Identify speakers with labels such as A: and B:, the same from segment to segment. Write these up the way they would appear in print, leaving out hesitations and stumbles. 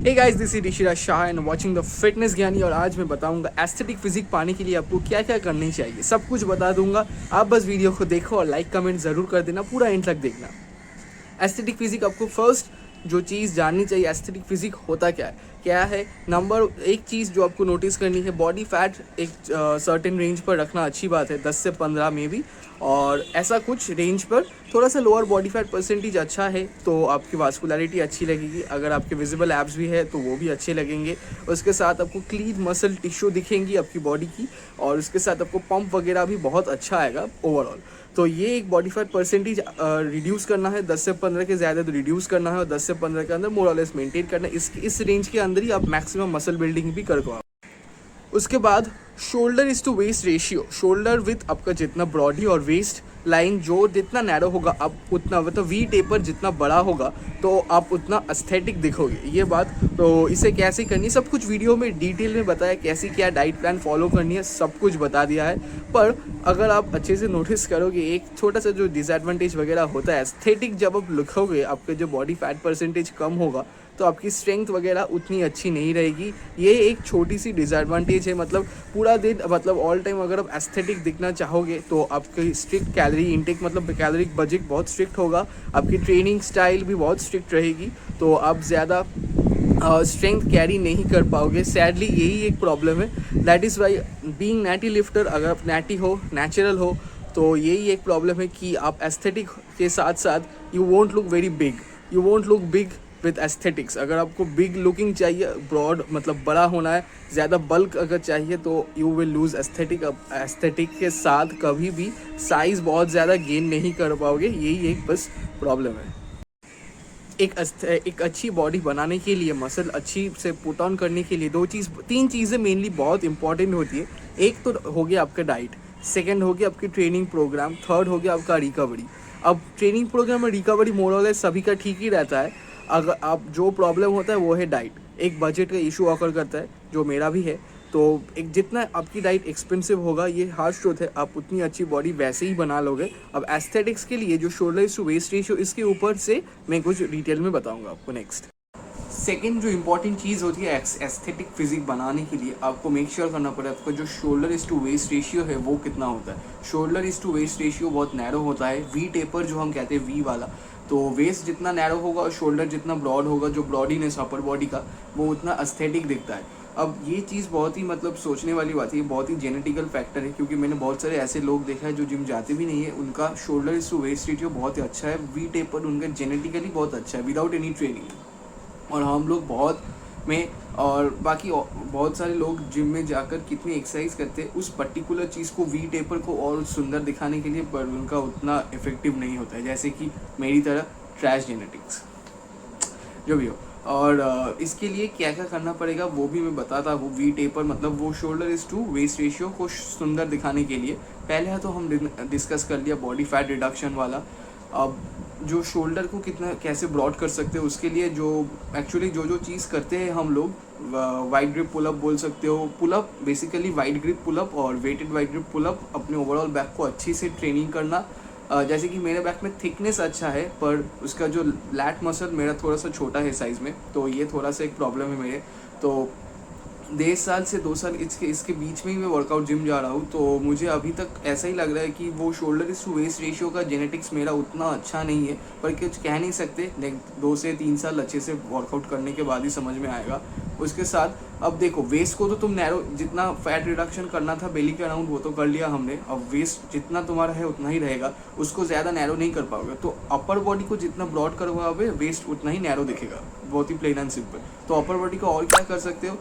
A: Hey guys, this is Rishiraj Shah and watching the fitness Gyani. और आज मैं बताऊंगा एस्थेटिक फिजिक पाने के लिए आपको क्या क्या करनी चाहिए। सब कुछ बता दूंगा। आप बस वीडियो को देखो और लाइक कमेंट ज़रूर कर देना, पूरा एंड तक देखना। एस्थेटिक फिजिक आपको फर्स्ट जो चीज़ जाननी चाहिए, एस्थेटिक फिजिक होता क्या है। नंबर एक चीज़ जो आपको नोटिस करनी है, बॉडी फैट एक सर्टेन रेंज पर रखना अच्छी बात है, 10 से 15 में भी। और ऐसा कुछ रेंज पर थोड़ा सा लोअर बॉडी फैट परसेंटेज अच्छा है तो आपकी वास्कुलरिटी अच्छी लगेगी। अगर आपके विजिबल एब्स भी है तो वो भी अच्छे लगेंगे। उसके साथ आपको क्लीन मसल टिश्यू दिखेंगी आपकी बॉडी की, और उसके साथ आपको पंप वगैरह भी बहुत अच्छा आएगा ओवरऑल। तो ये एक बॉडी फैट परसेंटेज रिड्यूस करना है, 10 से 15 के ज़्यादा तो रिड्यूस करना है, और 10 से 15 के अंदर मोर और लेस मेंटेन करना है। इस रेंज के अंदर ही आप मैक्सिमम मसल बिल्डिंग भी कर पाओ। उसके बाद shoulder is to waist ratio, shoulder with आपका जितना बॉडी और वेस्ट लाइन जो जितना नैरो होगा, आप उतना मतलब वी टेपर जितना बड़ा होगा तो आप उतना एस्थेटिक दिखोगे। ये बात तो इसे कैसे करनी है सब कुछ वीडियो में डिटेल में बताया, कैसी क्या डाइट प्लान फॉलो करनी है सब कुछ बता दिया है। पर अगर आप अच्छे से नोटिस करोगे, एक छोटा सा जो डिसएडवांटेज वगैरह होता है एस्थेटिक, जब आप लिखोगे आपके जो बॉडी फैट परसेंटेज कम होगा तो आपकी स्ट्रेंथ वगैरह उतनी अच्छी नहीं रहेगी। ये एक छोटी सी डिसएडवांटेज है। मतलब पूरा दिन मतलब ऑल टाइम अगर आप एस्थेटिक दिखना चाहोगे तो आपकी स्ट्रिक्ट कैलोरी इनटेक मतलब कैलोरिक बजट बहुत स्ट्रिक्ट होगा, आपकी ट्रेनिंग स्टाइल भी बहुत स्ट्रिक्ट रहेगी, तो आप ज़्यादा स्ट्रेंथ कैरी नहीं कर पाओगे। सैडली यही एक प्रॉब्लम है। That is why being natty lifter, अगर आप नैटी हो, नेचुरल हो, तो यही एक प्रॉब्लम है कि आप एस्थेटिक के साथ साथ you won't look very big, you won't look big with aesthetics. अगर आपको बिग लुकिंग चाहिए, ब्रॉड मतलब बड़ा होना है, ज़्यादा बल्क अगर चाहिए तो यू विल लूज़ एस्थेटिक। अब एस्थेटिक के साथ कभी भी साइज़ बहुत ज़्यादा गेन नहीं कर पाओगे, यही एक बस प्रॉब्लम है। एक अच्छी बॉडी बनाने के लिए, मसल अच्छी से पुट ऑन करने के लिए तीन चीज़ें मेनली बहुत इंपॉर्टेंट होती है। एक तो हो गया आपका डाइट, सेकंड हो गया आपकी ट्रेनिंग प्रोग्राम, थर्ड हो गया आपका रिकवरी। अब ट्रेनिंग प्रोग्राम और रिकवरी मोरल सभी का ठीक ही रहता है। अगर आप जो प्रॉब्लम होता है वो है डाइट, एक बजट का इशू ऑकर करता है जो मेरा भी है। तो एक जितना आपकी डाइट एक्सपेंसिव होगा, ये हार्ड ट्रूथ है, आप उतनी अच्छी बॉडी वैसे ही बना लोगे। अब एस्थेटिक्स के लिए जो शोल्डर टू वेस्ट रेशियो, इसके ऊपर से मैं कुछ डिटेल में बताऊंगा आपको नेक्स्ट। सेकेंड जो इंपॉर्टेंट चीज़ होती है एस्थेटिक फिजिक बनाने के लिए, आपको मेक श्योर करना पड़ेगा आपका जो shoulder is to waist ratio है वो कितना होता है। Shoulder is to waist ratio बहुत नैरो होता है, वी टेपर जो हम कहते हैं वी वाला। तो वेस्ट जितना नैरो होगा और शोल्डर जितना ब्रॉड होगा, जो ब्रॉडीनेस अपर बॉडी का, वो उतना एस्थेटिक दिखता है। अब ये चीज़ बहुत ही मतलब सोचने वाली बात है, ये बहुत ही जेनेटिकल फैक्टर है, क्योंकि मैंने बहुत सारे ऐसे लोग देखा है जो जिम जाते भी नहीं है, उनका shoulder is to waist ratio बहुत ही अच्छा है, वी टेपर उनका जेनेटिकली बहुत अच्छा है विदाउट एनी ट्रेनिंग। और हम लोग बहुत में और बाकी बहुत सारे लोग जिम में जाकर कितनी एक्सरसाइज करते हैं उस पर्टिकुलर चीज़ को, वी टेपर को और सुंदर दिखाने के लिए, पर उनका उतना इफेक्टिव नहीं होता है, जैसे कि मेरी तरह ट्रैश जेनेटिक्स जो भी हो। और इसके लिए क्या क्या करना पड़ेगा वो भी मैं बताता हूँ। वी टेपर मतलब वो shoulder is to waist ratio को सुंदर दिखाने के लिए पहले तो हम डिस्कस कर लिया बॉडी फैट रिडक्शन वाला। अब जो शोल्डर को कितना कैसे ब्रॉड कर सकते हैं उसके लिए जो एक्चुअली जो चीज़ करते हैं हम लोग, वाइड ग्रिप पुलअप बोल सकते हो। Pull up basically wide grip pull up और वेटेड वाइड ग्रिप पुलअप, अपने ओवरऑल बैक को अच्छी से ट्रेनिंग करना। जैसे कि मेरे बैक में थिकनेस अच्छा है पर उसका जो लैट मसल मेरा थोड़ा सा छोटा है साइज़ में, तो ये थोड़ा सा एक प्रॉब्लम है मेरे। तो 1.5 से 2 साल इसके बीच में ही मैं वर्कआउट जिम जा रहा हूँ, तो मुझे अभी तक ऐसा ही लग रहा है कि वो shoulder is to waist ratio का जेनेटिक्स मेरा उतना अच्छा नहीं है। पर कुछ कह नहीं सकते, 2 से 3 साल अच्छे से वर्कआउट करने के बाद ही समझ में आएगा। उसके साथ अब देखो, वेस्ट को तो तुम नैरो जितना फैट रिडक्शन करना था बेली के अराउंड वो तो कर लिया हमने। अब वेस्ट जितना तुम्हारा है उतना ही रहेगा, उसको ज़्यादा नैरो नहीं कर पाओगे। तो अपर बॉडी को जितना ब्रॉड करवाओगे वेस्ट उतना ही नैरो दिखेगा, बहुत ही प्लेन एंड सिंपल। तो अपर बॉडी को और क्या कर सकते हो,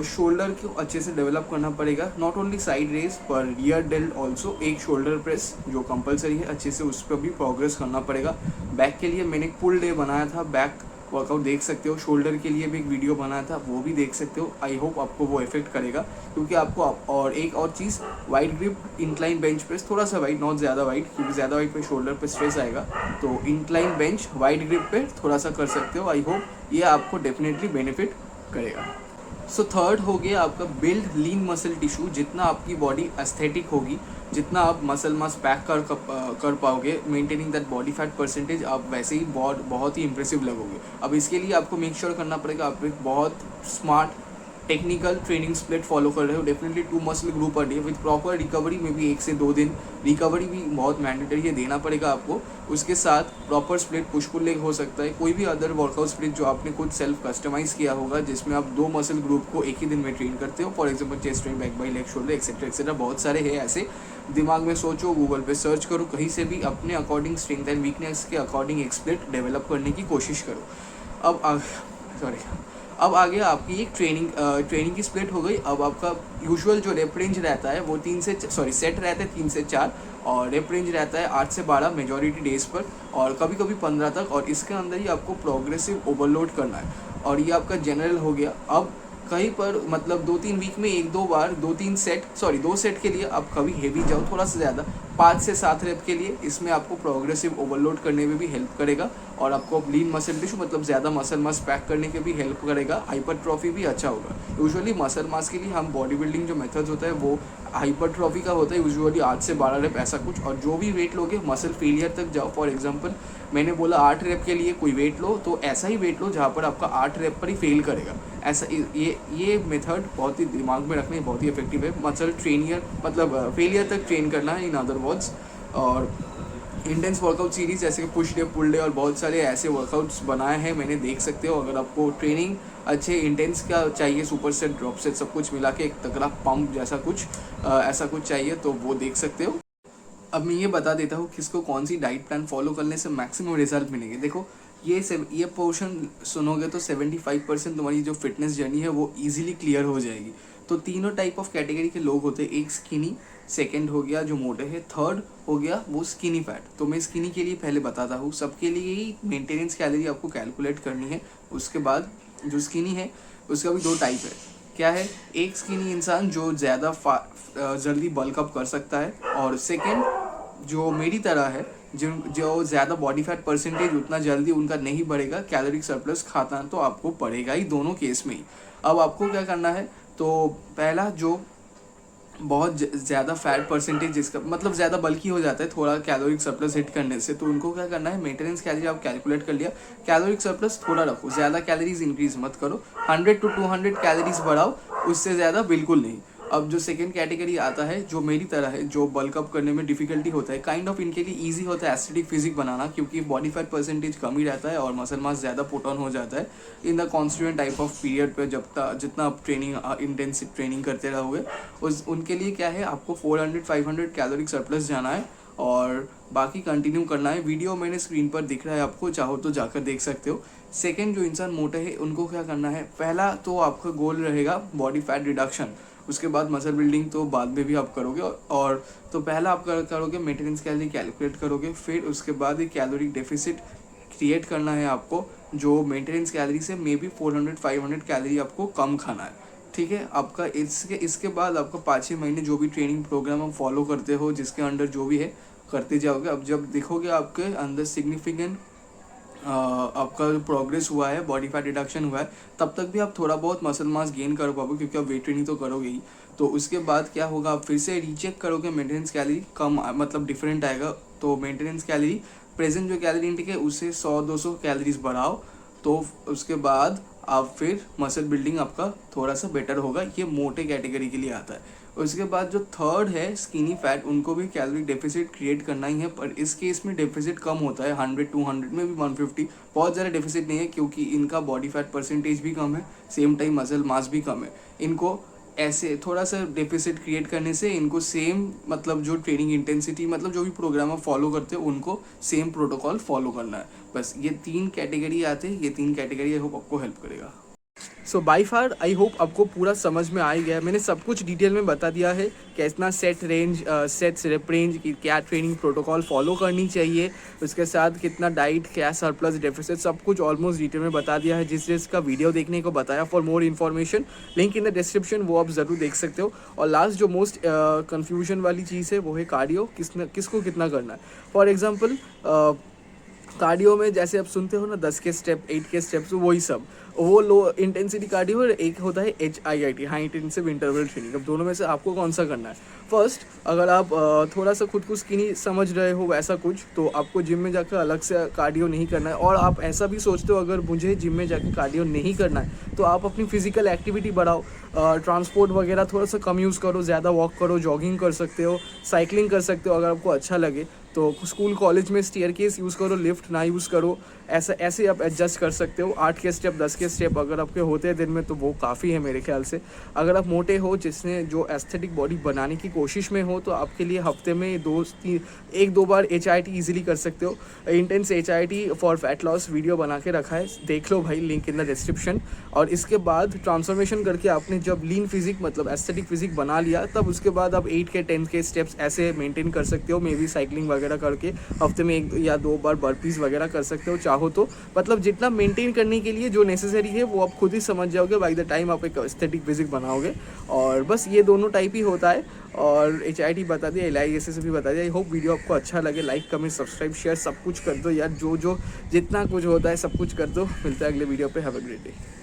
A: शोल्डर को अच्छे से डेवलप करना पड़ेगा, नॉट ओनली साइड रेस पर रियर डेल्ट ऑल्सो। एक शोल्डर प्रेस जो कंपलसरी है, अच्छे से उस पर भी प्रोग्रेस करना पड़ेगा। बैक के लिए मैंने एक पुल डे बनाया था, बैक वर्कआउट देख सकते हो। शोल्डर के लिए भी एक वीडियो बनाया था, वो भी देख सकते हो। आई होप आपको वो इफेक्ट करेगा, क्योंकि आपको और एक और चीज़, wide grip incline bench press, थोड़ा सा वाइड, नॉट ज़्यादा वाइड, क्योंकि ज़्यादा वाइड पे शोल्डर पे स्ट्रेस आएगा। तो इंक्लाइन बेंच वाइड ग्रिप पे थोड़ा सा कर सकते हो। आई होप ये आपको डेफिनेटली बेनिफिट करेगा। सो थर्ड हो गया आपका बिल्ड लीन मसल टिश्यू। जितना आपकी बॉडी एस्थेटिक होगी, जितना आप मसल मास पैक कर पाओगे maintaining that body fat percentage, आप वैसे ही बहुत ही इंप्रेसिव लगोगे। अब इसके लिए आपको मेक श्योर करना पड़ेगा आप एक बहुत smart technical training split follow कर रहे हो। Definitely 2 muscle group per day with proper recovery में भी 1 से 2 दिन रिकवरी भी बहुत मैंडेटरी है, देना पड़ेगा आपको। उसके साथ proper split push pull leg हो सकता है, कोई भी अदर वर्कआउट स्प्लिट जो आपने खुद सेल्फ कस्टमाइज किया होगा, जिसमें आप 2 मसल ग्रुप को एक ही दिन में ट्रेन करते हो। For example chest train, back by leg, shoulder etcetera etcetera, बहुत सारे हैं ऐसे। दिमाग में सोचो, गूगल पे सर्च करो, कहीं से भी अपने अकॉर्डिंग स्ट्रेंथ एंड वीकनेस के अकॉर्डिंग एक स्प्लिट डेवलप करने की कोशिश करो। अब आ गया आपकी एक ट्रेनिंग की स्प्लिट हो गई। अब आपका यूजुअल जो रेप रेंज रहता है वो सेट रहता है 3 से 4, और रेप रेंज रहता है 8 से 12 मेजॉरिटी डेज पर, और कभी कभी 15 तक। और इसके अंदर ही आपको प्रोग्रेसिव ओवरलोड करना है, और ये आपका जनरल हो गया। अब कहीं पर मतलब 2-3 वीक में 1-2 बार 2 सेट के लिए आप कभी हेवी जाओ थोड़ा सा ज़्यादा, 5 से 7 रेप के लिए। इसमें आपको प्रोग्रेसिव ओवरलोड करने में भी हेल्प करेगा, और आपको लीन मसल टिश्यू मतलब ज़्यादा मसल मास पैक करने के भी हेल्प करेगा। हाइपरट्रॉफी भी अच्छा होगा। यूजुअली मसल मास के लिए हम बॉडी बिल्डिंग जो मेथड्स होता है वो हाइपरट्रॉफी का होता है, यूजुअली 8 से 12 रेप ऐसा कुछ। और जो भी वेट लोगे मसल फेलियर तक जाओ। फॉर एग्जांपल मैंने बोला 8 रेप के लिए कोई वेट लो, तो ऐसा ही वेट लो जहाँ पर आपका 8 रेप पर ही फेल करेगा। ऐसा ये मेथड बहुत ही दिमाग में रखने बहुत ही इफेक्टिव है। मसल ट्रेनियर मतलब फेलियर तक ट्रेन करना है इन अदर वर्ड्स। और इंटेंस वर्कआउट सीरीज जैसे कि पुश डे, पुल डे और बहुत सारे ऐसे वर्कआउट्स बनाए हैं मैंने, देख सकते हो। अगर आपको ट्रेनिंग अच्छे इंटेंस का चाहिए, सुपर सेट, ड्रॉप सेट सब कुछ मिला के एक तगड़ा पंप जैसा कुछ ऐसा कुछ चाहिए तो वो देख सकते हो। अब मैं ये बता देता हूँ किसको कौन सी डाइट प्लान फॉलो करने से मैक्सिमम रिजल्ट मिलेंगे। देखो ये पोर्शन सुनोगे तो 75% तुम्हारी जो फिटनेस जर्नी है वो इजीली क्लियर हो जाएगी। तो तीनों टाइप ऑफ कैटेगरी के लोग होते हैं, एक स्किनी, सेकंड हो गया जो मोटे है, थर्ड हो गया वो स्किनी फैट। तो मैं स्किनी के लिए पहले बताता हूँ, सबके लिए ही मेंटेनेंस कैलोरी आपको कैलकुलेट करनी है। उसके बाद जो स्किनी है उसका भी 2 टाइप है। क्या है? एक स्किनी इंसान जो ज़्यादा जल्दी बल्कअप कर सकता है, और सेकेंड जो मेरी तरह है जो ज़्यादा बॉडी फैट परसेंटेज उतना जल्दी उनका नहीं बढ़ेगा, कैलोरिक सरप्लस खाता तो आपको पड़ेगा ही दोनों केस में ही। अब आपको क्या करना है, तो पहला जो बहुत ज़्यादा फैट परसेंटेज जिसका मतलब ज़्यादा बल्कि हो जाता है थोड़ा कैलोरिक सरप्लस हिट करने से, तो उनको क्या करना है, मेंटेनेंस कैलोरी आप कैलकुलेट कर लिया, कैलोरिक सरप्लस थोड़ा रखो, ज़्यादा कैलोरीज इंक्रीज मत करो, 100 to 200 कैलोरीज बढ़ाओ, उससे ज़्यादा बिल्कुल नहीं। अब जो सेकंड कैटेगरी आता है जो मेरी तरह है, जो बल्कअप करने में डिफिकल्टी होता है, काइंड ऑफ इनके लिए इजी होता है एस्थेटिक फिजिक बनाना, क्योंकि बॉडी फैट परसेंटेज कम ही रहता है और मसल मास ज़्यादा पुट ऑन हो जाता है in the constituent type of period पे। जब तक जितना आप इंटेंसिव ट्रेनिंग करते रहोगे उनके लिए क्या है, आपको 400-500 कैलोरिक सरप्लस जाना है और बाकी कंटिन्यू करना है। वीडियो मैंने स्क्रीन पर दिख रहा है, आपको चाहो तो जाकर देख सकते हो। सेकेंड जो इंसान मोटे है उनको क्या करना है, पहला तो आपका गोल रहेगा बॉडी फैट रिडक्शन, उसके बाद मसल बिल्डिंग तो बाद में भी आप करोगे। और तो पहला आप करोगे मेंटेनेंस कैलोरी कैलकुलेट करोगे, फिर उसके बाद एक कैलोरी डेफिसिट क्रिएट करना है आपको, जो मेंटेनेंस कैलोरी से मे बी 400-500 कैलोरी आपको कम खाना है। ठीक है, आपका इसके बाद आपका 5-6 महीने जो भी ट्रेनिंग प्रोग्राम आप फॉलो करते हो जिसके अंडर जो भी है करते जाओगे। अब जब देखोगे आपके अंदर सिग्निफिकेंट आपका जो प्रोग्रेस हुआ है, बॉडी फैट रिडक्शन हुआ है, तब तक भी आप थोड़ा बहुत मसल मास गेन कर पाओगे, क्योंकि आप वेट ट्रेनिंग तो करोगे ही। तो उसके बाद क्या होगा, आप फिर से रीचेक करोगे, मेंटेनेंस कैलोरी कम मतलब डिफरेंट आएगा। तो मेंटेनेंस कैलोरी प्रेजेंट जो कैलोरी इंटेक है उससे 100-200 कैलोरीज बढ़ाओ, तो उसके बाद आप फिर मसल बिल्डिंग आपका थोड़ा सा बेटर होगा। ये मोटे कैटेगरी के लिए आता है। उसके बाद जो थर्ड है स्किनी फैट, उनको भी कैलोरी डेफिसिट क्रिएट करना ही है, पर इस केस में डेफिसिट कम होता है, 100-200 में भी 150, बहुत ज़्यादा डेफिसिट नहीं है, क्योंकि इनका बॉडी फैट परसेंटेज भी कम है, सेम टाइम मसल मास भी कम है। इनको ऐसे थोड़ा सा डेफिसिट क्रिएट करने से इनको सेम मतलब जो ट्रेनिंग इंटेंसिटी मतलब जो भी प्रोग्राम आप फॉलो करते हो उनको सेम प्रोटोकॉल फॉलो करना है। बस ये 3 कैटेगरी आते हैं, ये 3 कैटेगरी आई होप आपको हेल्प करेगा। So by far I hope आपको पूरा समझ में आ ही गया। मैंने सब कुछ डिटेल में बता दिया है, कितना set range sets rape range की क्या ट्रेनिंग प्रोटोकॉल फॉलो करनी चाहिए, उसके साथ कितना डाइट, क्या सरप्लस डेफिसिट, सब कुछ ऑलमोस्ट डिटेल में बता दिया है। जिसका वीडियो देखने को बताया, for more information link in the description, वो आप ज़रूर देख सकते हो। और लास्ट जो मोस्ट कन्फ्यूजन वाली चीज़ है वो है कार्डियो, किसको कितना करना है। फॉर एग्जाम्पल कार्डियो में जैसे आप सुनते हो ना 10 के स्टेप, 8 के स्टेप्स, वही सब वो लो इंटेंसिटी कार्डियो और एक होता है HIIT, high intensive interval training. अब दोनों में से आपको कौन सा करना है? फर्स्ट, अगर आप थोड़ा सा खुद को स्किनी समझ रहे हो वैसा कुछ, तो आपको जिम में जाकर अलग से कार्डियो नहीं करना है। और आप ऐसा भी सोचते हो अगर मुझे जिम में जाकर कार्डियो नहीं करना है, तो आप अपनी फिजिकल एक्टिविटी बढ़ाओ, ट्रांसपोर्ट वगैरह थोड़ा सा कम यूज़ करो, ज़्यादा वॉक करो, जॉगिंग कर सकते हो, साइकिलिंग कर सकते हो अगर आपको अच्छा लगे तो। स्कूल कॉलेज में स्टेयरकेस यूज़ करो, लिफ्ट ना यूज़ करो, ऐसे आप एडजस्ट कर सकते हो। 8 के स्टेप, 10 के स्टेप अगर आपके होते हैं दिन में तो वो काफ़ी है मेरे ख्याल से। अगर आप मोटे हो, जिसने जो एस्थेटिक बॉडी बनाने की कोशिश में हो, तो आपके लिए हफ्ते में 1-2 बार HIIT ईजिली कर सकते हो। Intense HIIT for fat loss video बना के रखा है, देख लो भाई, लिंक इन द डिस्क्रिप्शन। और इसके बाद ट्रांसफॉर्मेशन करके आपने जब लीन फिजिक मतलब एस्थेटिक फिजिक बना लिया, तब उसके बाद आप 8 के 10 के स्टेप्स ऐसे मेंटेन कर सकते हो। मे बी साइकिलिंग वगैरह करके हफ्ते में 1 या 2 बार बर्पीज वगैरह कर सकते हो चाहो तो। मतलब जितना मेंटेन करने के लिए जो नेसेसरी है वो आप खुद ही समझ जाओगे बाय द टाइम आप एक एस्थेटिक फिजिक बनाओगे। और बस ये दोनों टाइप ही होता है। और HIIT बता दिया, LISS भी बता दिया। आई होप वीडियो आपको अच्छा लगे। लाइक, कमेंट, सब्सक्राइब, शेयर सब कुछ कर दो यार, जो जितना कुछ होता है सब कुछ कर दो। मिलता है अगले वीडियो पे। Have a great day.